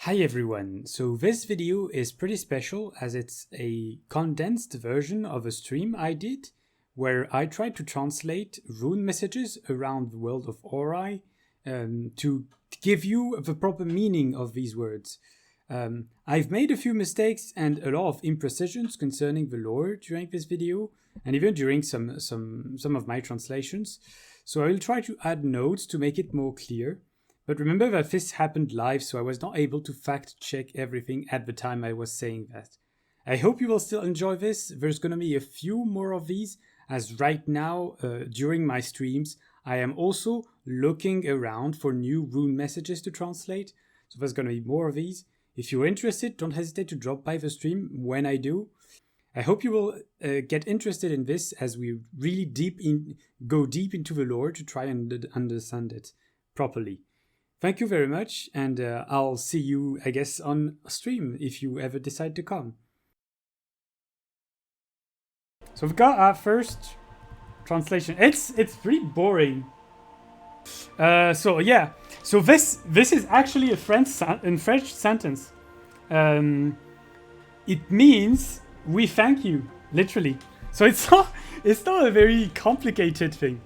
Hi everyone, so this video is pretty special as it's a condensed version of a stream I did where I tried to translate rune messages around the world of Ori to give you the proper meaning of these words. I've made a few mistakes and a lot of imprecisions concerning the lore during this video and even during some of my translations, so I will try to add notes to make it more clear. But remember that this happened live, so I was not able to fact check everything at the time I was saying that. I hope you will still enjoy this. There's gonna be a few more of these, as right now, during my streams, I am also looking around for new rune messages to translate. So there's gonna be more of these. If you're interested, don't hesitate to drop by the stream when I do. I hope you will get interested in this as we really go deep into the lore to try and understand it properly. Thank you very much, and I'll see you, I guess, on stream if you ever decide to come. So we've got our first translation. It's pretty boring. So yeah, so this is actually a French sentence. It means we thank you, literally. So it's not a very complicated thing.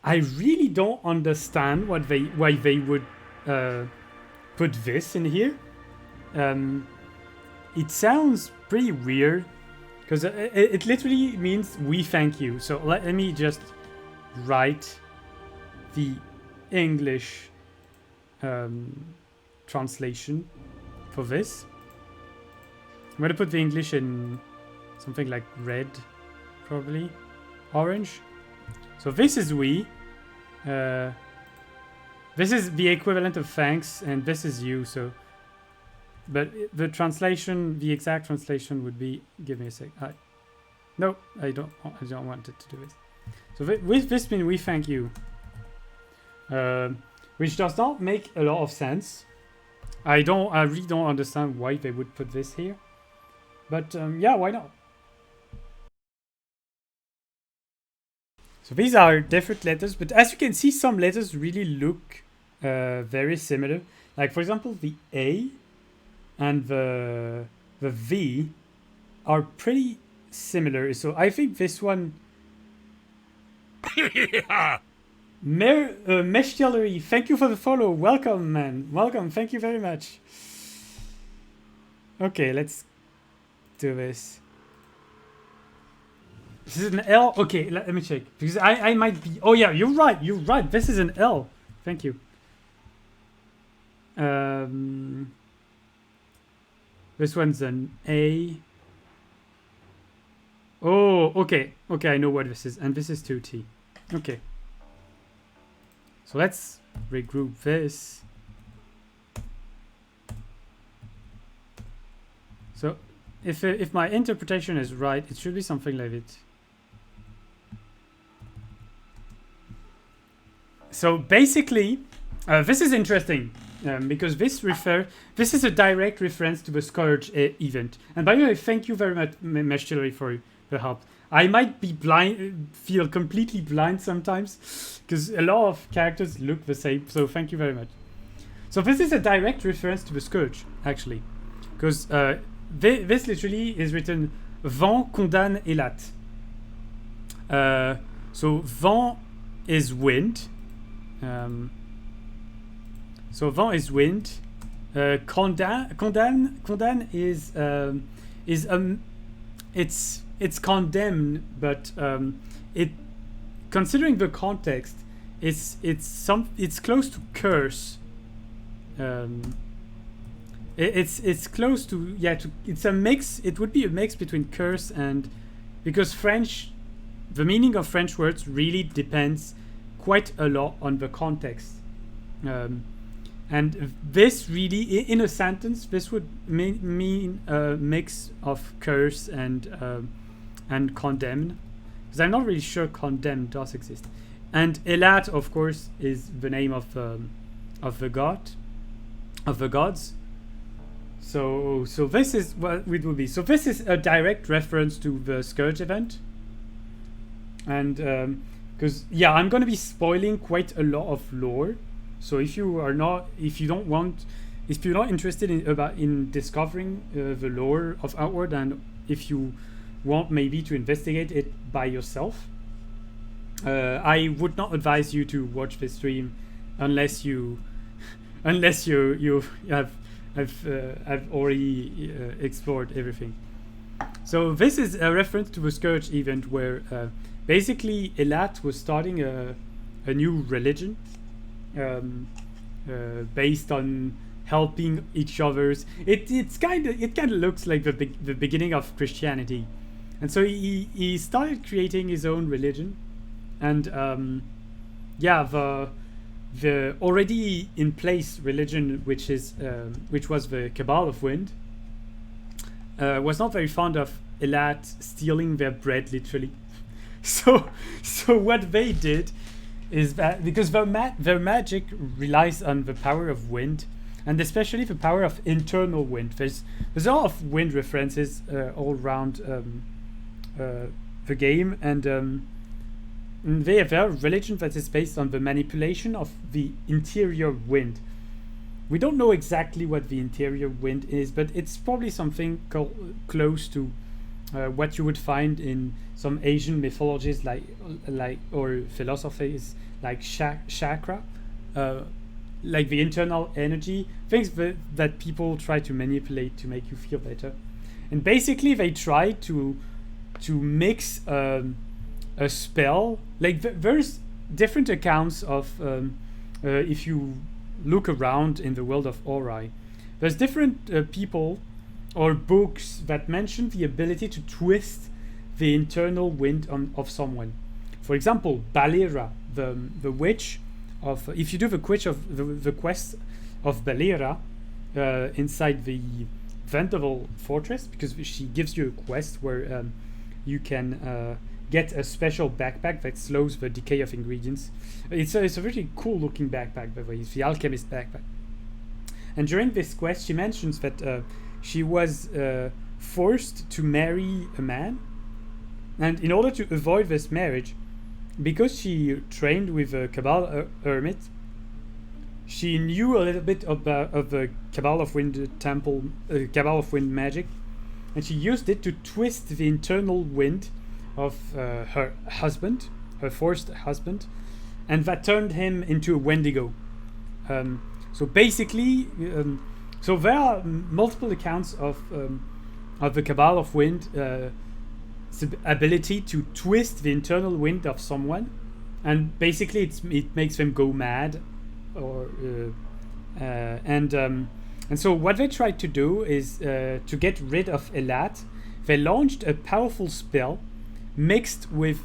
I really don't understand why they would put this in here. It sounds pretty weird because it literally means we thank you. So let me just write the English translation for this. I'm gonna put the English in something like red, probably orange. So this is we. This is the equivalent of thanks, and this is you. So, but the translation, the exact translation would be. Give me a sec. No, I don't want it to do this. So with this mean we thank you, which does not make a lot of sense. I really don't understand why they would put this here, but yeah, why not? So these are different letters, but as you can see, some letters really look very similar. Like for example, the A and the V are pretty similar. So I think this one... Meshtillery, thank you for the follow. Welcome, man. Welcome. Thank you very much. Okay, let's do this. This is an L? Okay, let me check. Because I might be... Oh yeah, you're right. You're right. This is an L. Thank you. This one's an A. Oh, okay. Okay, I know what this is. And this is 2T. Okay. So let's regroup this. So if my interpretation is right, it should be something like it. So basically, this is interesting because this is a direct reference to the Scourge event. And by the way, thank you very much, Meshtillery, for the help. I might be feel completely blind sometimes because a lot of characters look the same. So thank you very much. So this is a direct reference to the Scourge, actually, because this literally is written vent condamne Elat. So vent is wind. So vent is wind. Condamne is it's condemned, but it, considering the context, it's close to curse. It's close to, yeah, it's a mix. It would be a mix between curse and, because French, the meaning of French words really depends quite a lot on the context. And this really, in a sentence, this would mean a mix of curse and condemn, because I'm not really sure condemn does exist. And Elat, of course, is the name of the gods. So this is what it will be. So this is a direct reference to the Scourge event, and because yeah, I'm gonna be spoiling quite a lot of lore. So if you're not interested in discovering the lore of Outward, and if you want maybe to investigate it by yourself, I would not advise you to watch this stream unless you have already explored everything. So this is a reference to the Scourge event where basically Elat was starting a new religion based on helping each other's. It kind of looks like the beginning of Christianity, and so he started creating his own religion, and the already in place religion, which was the Cabal of Wind, was not very fond of Elat stealing their bread, literally. So what they did is that, because their magic relies on the power of wind, and especially the power of internal wind. There's a lot of wind references all around the game, and they have a religion that is based on the manipulation of the interior wind. We don't know exactly what the interior wind is, but it's probably something close to what you would find in some Asian mythologies, like or philosophies, like chakra, like the internal energy, things that people try to manipulate to make you feel better. And basically, they try to mix a spell. Like there's different accounts of if you look around in the world of Ori, there's different people or books that mention the ability to twist the internal wind of someone. For example, Balera, the witch of, if you do the quest of Balera inside the Vendaval fortress, because she gives you a quest where you can get a special backpack that slows the decay of ingredients. It's a really cool looking backpack, by the way. It's the alchemist backpack. And during this quest, she mentions that she was forced to marry a man, and in order to avoid this marriage, because she trained with a Cabal hermit, she knew a little bit of the Cabal of Wind temple, Cabal of Wind magic, and she used it to twist the internal wind of her husband, her forced husband, and that turned him into a Wendigo. So basically, so there are multiple accounts of the Cabal of Wind ability to twist the internal wind of someone, and basically it makes them go mad, or and so what they tried to do is to get rid of Elat. They launched a powerful spell mixed with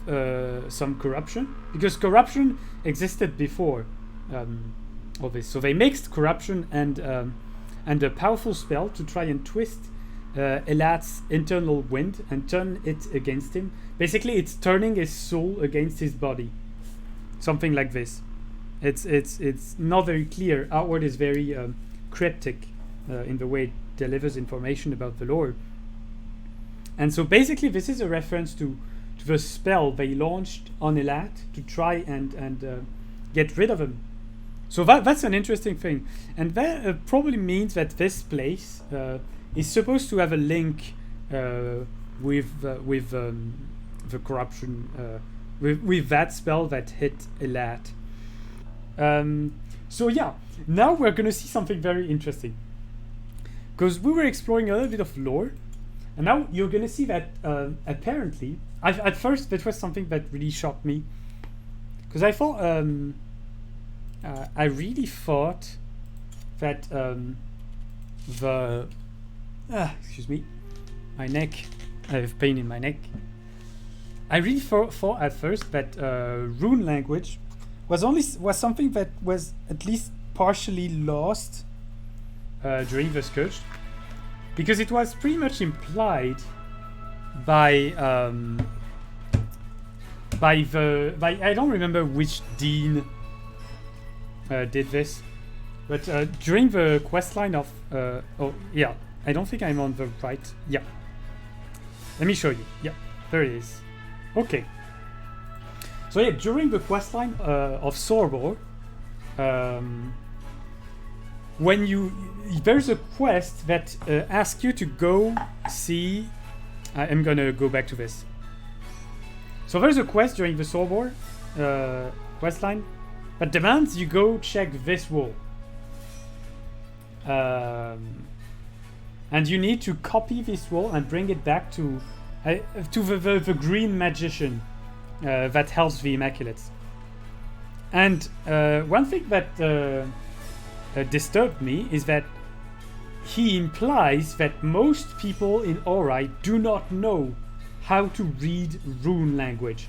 some corruption, because corruption existed before all this. So they mixed corruption and a powerful spell to try and twist Elat's internal wind and turn it against him. Basically, it's turning his soul against his body, something like this. It's not very clear. Outward is very cryptic in the way it delivers information about the lore. And so basically, this is a reference to the spell they launched on Elat to try and get rid of him. So that's an interesting thing, and that probably means that this place is supposed to have a link with the corruption, with that spell that hit Elat. So yeah, now we're gonna see something very interesting, because we were exploring a little bit of lore, and now you're gonna see that apparently, at first that was something that really shocked me, because I thought I really thought that excuse me, my neck, I have pain in my neck. I really thought at first that Rune language was something that was at least partially lost during the Scourge, because it was pretty much implied by I don't remember which dean did this, but during the questline of oh yeah, I don't think I'm on the right. Yeah, let me show you. Yeah, there it is. Okay. So yeah, during the questline of Sorbor, when there's a quest that asks you to go see. I am gonna go back to this. So there's a quest during the Sorbor quest line that demands you go check this wall. And you need to copy this wall and bring it back to the green magician that helps the Immaculates. And one thing that disturbed me is that he implies that most people in Ori do not know how to read rune language.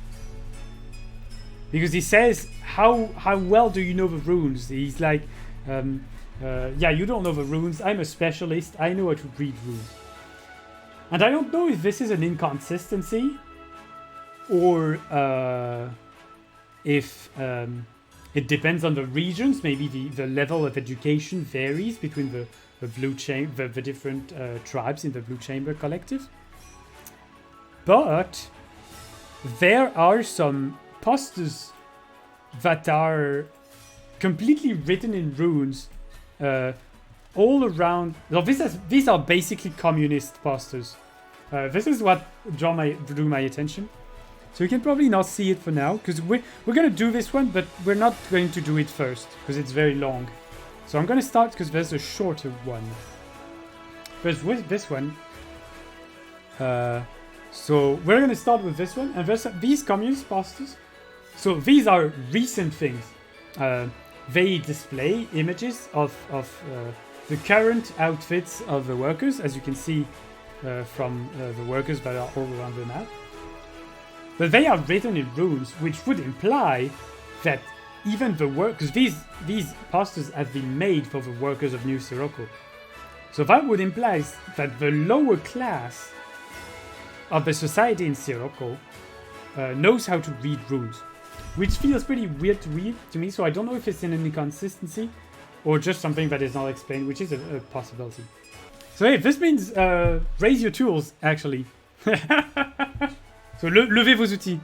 Because he says, how well do you know the runes? He's like, yeah, you don't know the runes. I'm a specialist. I know how to read runes. And I don't know if this is an inconsistency or if it depends on the regions. Maybe the level of education varies between the Blue Chamber, the different tribes in the Blue Chamber Collective. But there are some posters that are completely written in runes all around. So these are basically communist posters. This is what drew my attention. So you can probably not see it for now, because we're going to do this one, but we're not going to do it first, because it's very long. So I'm going to start, because there's a shorter one. There's with this one. So we're going to start with this one, and there's these communist posters. So these are recent things. They display images of the current outfits of the workers, as you can see from the workers that are all around the map. But they are written in runes, which would imply that even the workers, these posters have been made for the workers of New Sirocco. So that would imply that the lower class of the society in Sirocco knows how to read runes, which feels pretty weird to read to me. So I don't know if it's an inconsistency or just something that is not explained, which is a possibility. So hey, this means raise your tools, actually. So levez vos outils.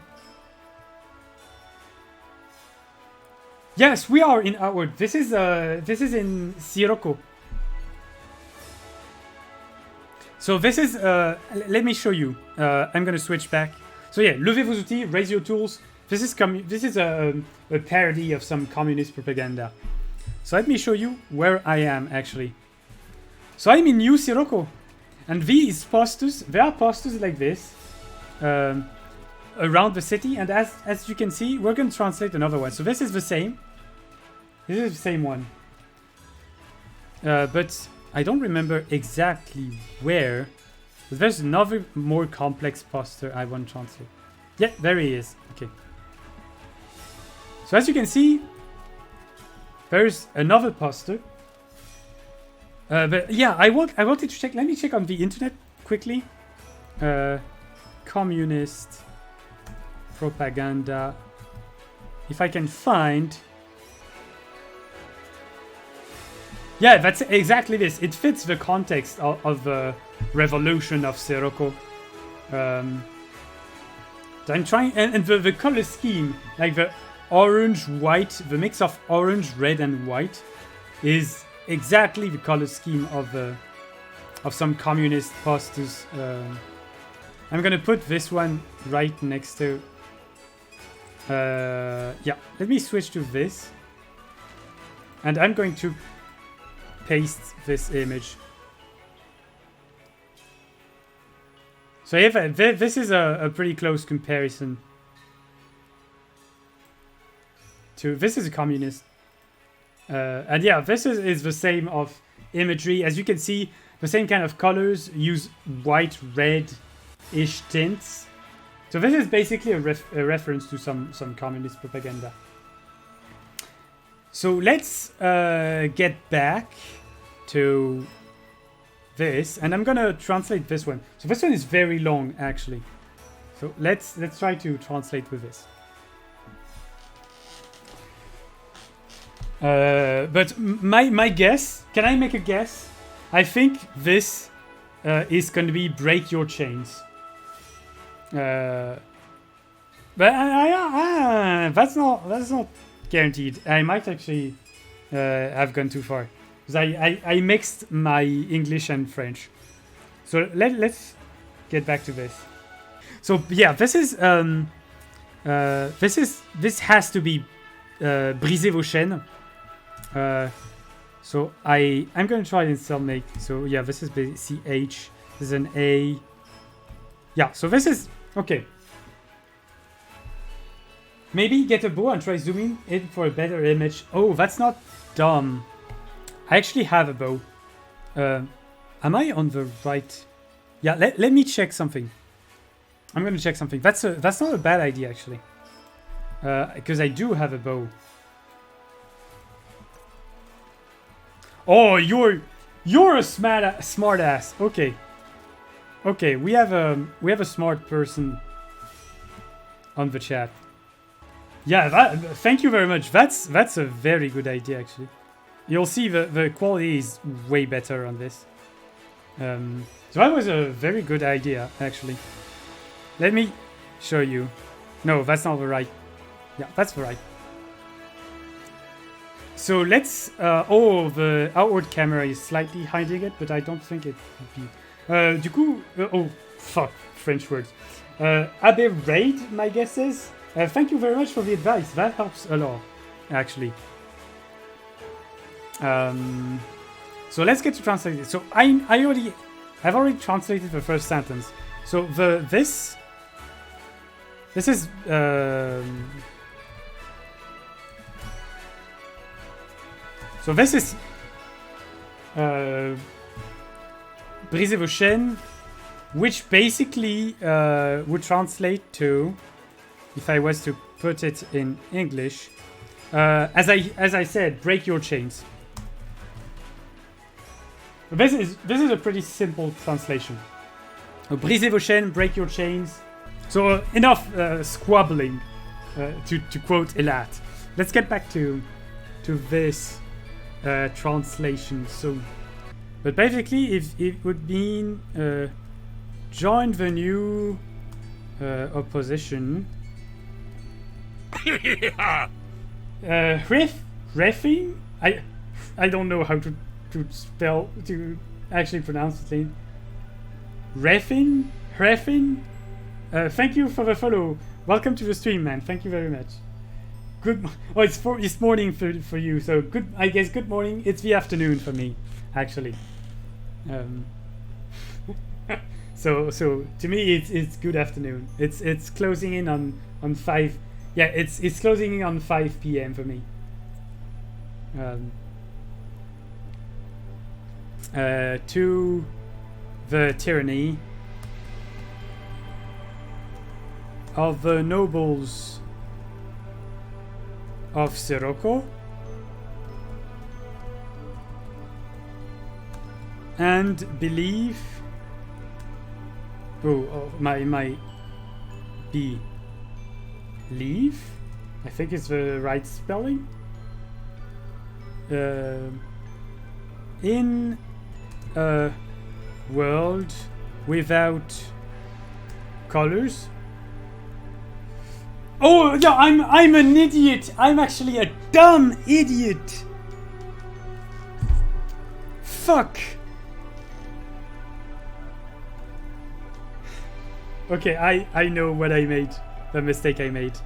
Yes, we are in Outward. This is in Sirocco. So this is let me show you. I'm gonna switch back. So yeah, levez vos outils, raise your tools. This is a parody of some communist propaganda. So let me show you where I am actually. So I'm in New Sirocco, and these posters, there are posters like this around the city, and as you can see, we're going to translate another one. So this is the same. This is the same one, but I don't remember exactly where. But there's another more complex poster I want to translate. Yeah, there he is. Okay. So as you can see, there's another poster. But yeah, I wanted to check. Let me check on the internet quickly. Communist propaganda. If I can find. Yeah, that's exactly this. It fits the context of the revolution of Sirocco. So I'm trying, and the color scheme, like the orange, white, the mix of orange, red, and white, is exactly the color scheme of some communist posters. I'm gonna put this one right next to. Yeah, let me switch to this, and I'm going to paste this image. So if this is a pretty close comparison to this is a communist, and yeah, this is the same of imagery. As you can see, the same kind of colors use white, red-ish tints. So this is basically a reference to some communist propaganda. So let's get back to this, and I'm gonna translate this one. So this one is very long, actually. So let's try to translate with this. But my guess, can I make a guess? I think this is going to be break your chains. But that's not guaranteed. I might actually I've gone too far. Because I mixed my English and French. So let's get back to this. So yeah, this has to be briser vos chaînes. So I'm going to try and still make. So yeah, this is CH. This is an A. Yeah, so this is okay. Maybe get a bow and try zooming in for a better image. Oh, that's not dumb. I actually have a bow. Am I on the right? Yeah, let me check something. I'm gonna check something. That's not a bad idea actually. Because I do have a bow. Oh, you're a smart ass. Okay. Okay, we have a smart person on the chat. Yeah, thank you very much. That's a very good idea actually. You'll see the quality is way better on this. So that was a very good idea actually. Let me show you. No, that's not the right. Yeah, that's the right. So let's. Oh, the outward camera is slightly hiding it, but I don't think it would be. Du coup, oh fuck, French words. Aberrate, my guess is. Thank you very much for the advice. That helps a lot, actually. So let's get to translate it. So I've already translated the first sentence. So this is so this is briser vos chaînes, which basically would translate to, if I was to put it in English, as I said, break your chains. This is a pretty simple translation. Briser vos chaînes, break your chains. So enough squabbling, to quote Elat. Let's get back to this translation. So, but basically, if it would mean join the new opposition. Reffing? I don't know how to spell, to actually pronounce the thing. Reffin? Thank you for the follow. Welcome to the stream, man. Thank you very much. Good. Oh, it's morning for you. So good. I guess good morning. It's the afternoon for me, actually. So to me it's good afternoon. It's closing in on 5. Yeah, it's closing in on 5 p.m. for me. To the tyranny of the nobles of Sirocco and believe. My believe. I think it's the right spelling. In a world without colors. Oh yeah, I'm an idiot. I'm actually a dumb idiot. Fuck. Okay, I know what I made. The mistake I made.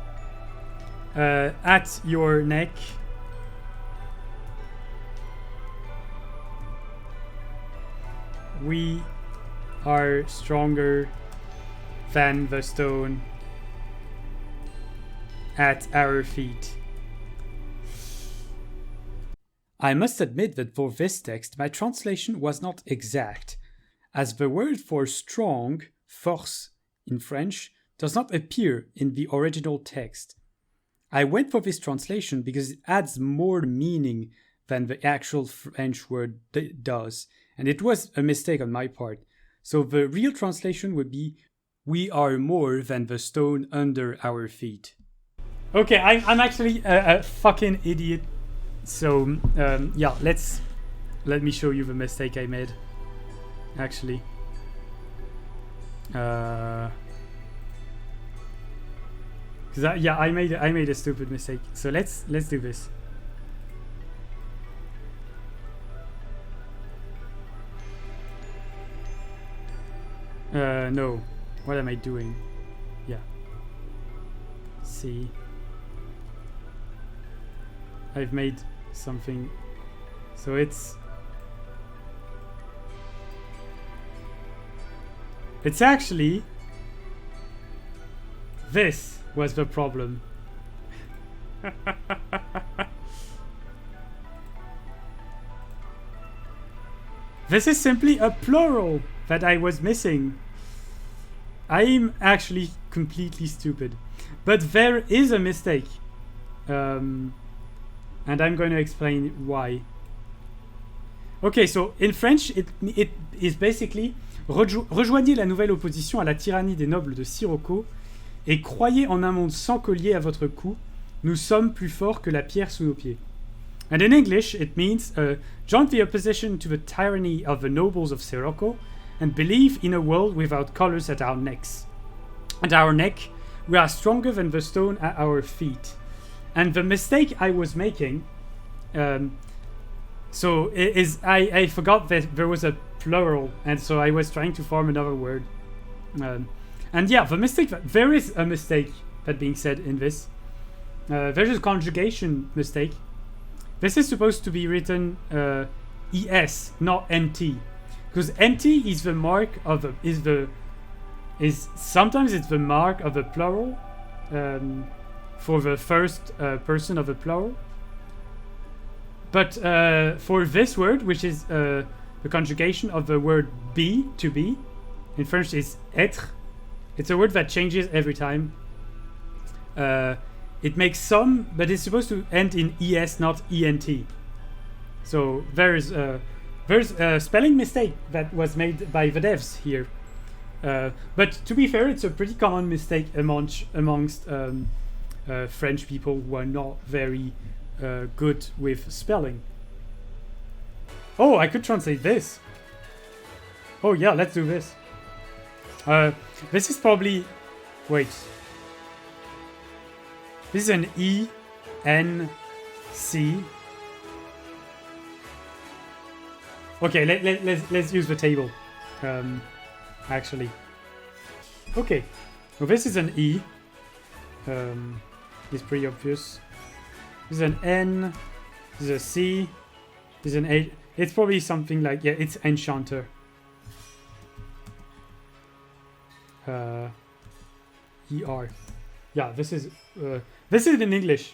At your neck. We are stronger than the stone at our feet. I must admit that for this text, my translation was not exact, as the word for strong, force, in French, does not appear in the original text. I went for this translation because it adds more meaning than the actual French word does, and it was a mistake on my part. So the real translation would be, we are more than the stone under our feet. Okay, I'm actually a fucking idiot. So, yeah, let me show you the mistake I made. Actually. Cause I made a stupid mistake. So let's do this. No. What am I doing? Yeah. See. I've made something. So it's actually this was the problem. This is simply a plural that I was missing. I'm actually completely stupid. But there is a mistake. And I'm going to explain why. Okay, so in French, it is basically rejoignez la nouvelle opposition à la tyrannie des nobles de Sirocco et croyez en un monde sans collier à votre cou. Nous sommes plus forts que la pierre sous nos pieds. And in English, it means join the opposition to the tyranny of the nobles of Sirocco and believe in a world without collars at our necks. At our neck, we are stronger than the stone at our feet. And the mistake I was making, I forgot that there was a plural, and so I was trying to form another word. And yeah, the mistake, there is a mistake that being said in this. There's a conjugation mistake. This is supposed to be written es, not nt, because nt is the mark of sometimes it's the mark of a plural for the first person of a plural. But for this word, which is the conjugation of the word be, to be, in French is être. It's a word that changes every time. It makes some, but it's supposed to end in es, not ent. So there's a spelling mistake that was made by the devs here. But to be fair, it's a pretty common mistake amongst French people who are not very good with spelling. Oh, I could translate this. Oh yeah, let's do this. This is probably... Wait. This is an E, N, C. Okay, let's use the table. Actually. Okay. Well, this is an E. It's pretty obvious. This is an N. This is a C. This is an A. It's probably something like... Yeah, it's Enchanter. ER. Yeah, this is in English,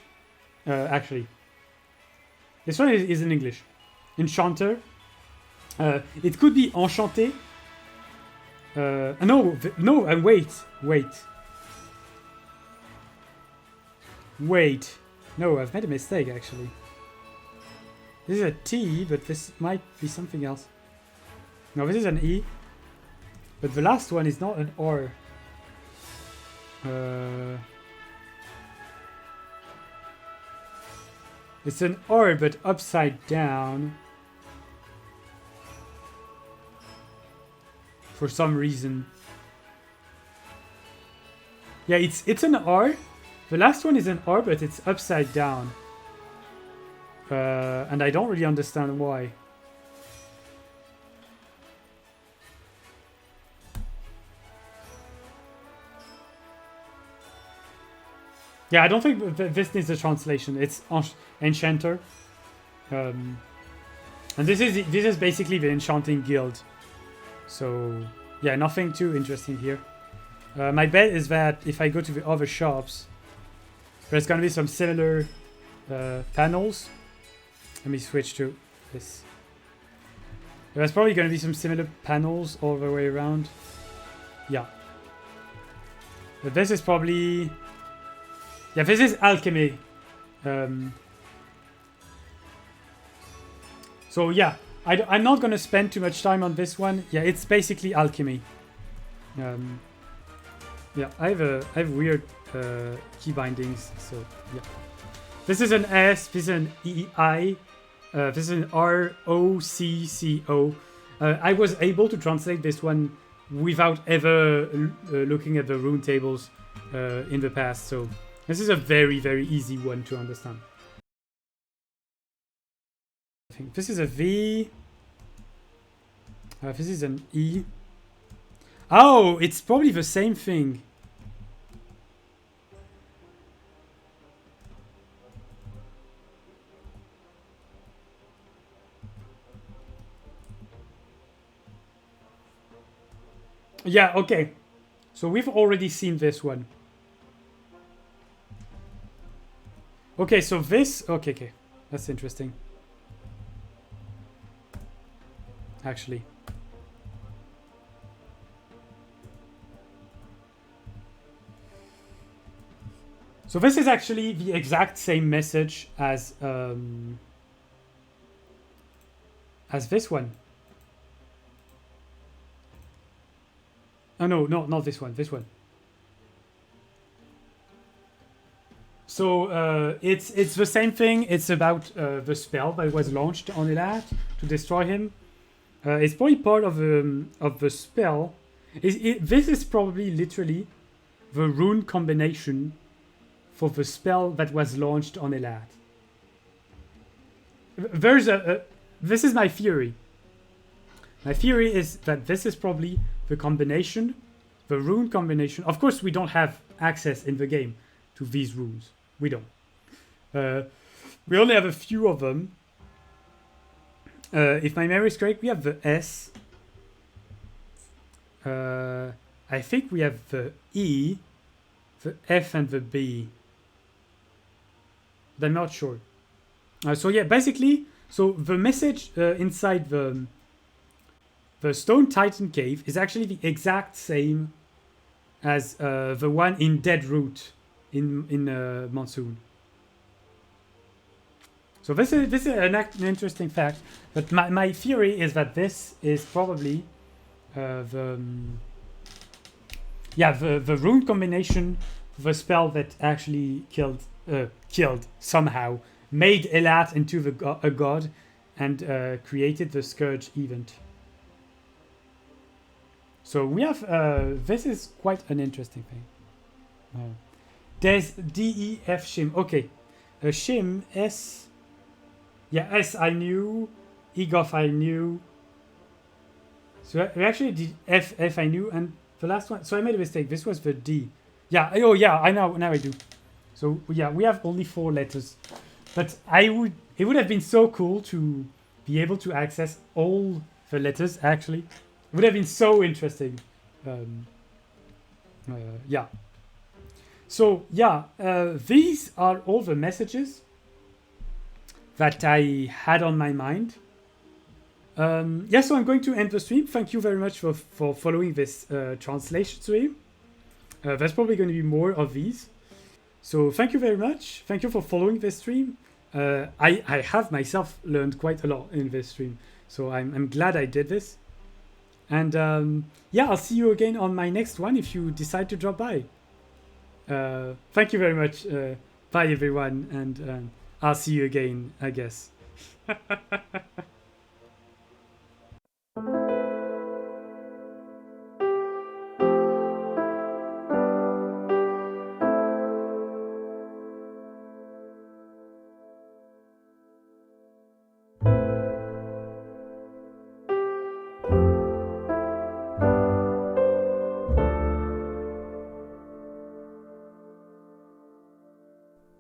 actually. This one is in English. Enchanter. It could be enchanté. Wait. No, I've made a mistake, actually. This is a T, but this might be something else. No, this is an E. But the last one is not an R. It's an R, but upside down. For some reason. Yeah, it's an R. The last one is an R, but it's upside down. And I don't really understand why. Yeah, I don't think this needs a translation. It's Enchanter. And this is basically the Enchanting Guild. So, yeah, nothing too interesting here. My bet is that if I go to the other shops, there's going to be some similar panels. Let me switch to this. There's probably going to be some similar panels all the way around. Yeah. But this is probably... Yeah, this is alchemy. So yeah, I'm not going to spend too much time on this one. Yeah, it's basically alchemy. Yeah, I have weird key bindings. So yeah, this is an S. This is an EI. This is an ROCCO. I was able to translate this one without ever looking at the rune tables in the past. So. This is a very, very easy one to understand. I think this is a V. This is an E. Oh, it's probably the same thing. Yeah, okay. So we've already seen this one. Okay, so this... Okay. That's interesting. Actually. So this is actually the exact same message as this one. Oh no, not this one. This one. So it's the same thing. It's about the spell that was launched on Elat to destroy him. It's probably part of the spell. This is probably literally the rune combination for the spell that was launched on Elat. There's this is my theory. My theory is that this is probably the combination, the rune combination. Of course, we don't have access in the game to these runes. We don't. We only have a few of them. If my memory is correct, we have the S. I think we have the E, the F, and the B. I'm not sure. So yeah, basically, so the message inside the Stone Titan Cave is actually the exact same as the one in Deadroot in Monsoon. So this is an interesting fact. But my theory is that this is probably the rune combination, the spell that actually killed somehow, made Elat into a god, and created the Scourge event. So we have this is quite an interesting thing. There's DEF Shim. Okay, Shim S. Yeah, S I knew, Egoth I knew. So we actually did F I knew, and the last one. So I made a mistake. This was the D. Yeah. Oh yeah. I know. Now I do. So yeah, we have only 4 letters, but it would have been so cool to be able to access all the letters. Actually, it would have been so interesting. Yeah. So yeah, these are all the messages that I had on my mind. Yeah, so I'm going to end the stream. Thank you very much for following this translation stream. There's probably going to be more of these. So thank you very much. Thank you for following this stream. I have myself learned quite a lot in this stream. So I'm glad I did this. And yeah, I'll see you again on my next one if you decide to drop by. Thank you very much. Bye everyone. And I'll see you again, I guess.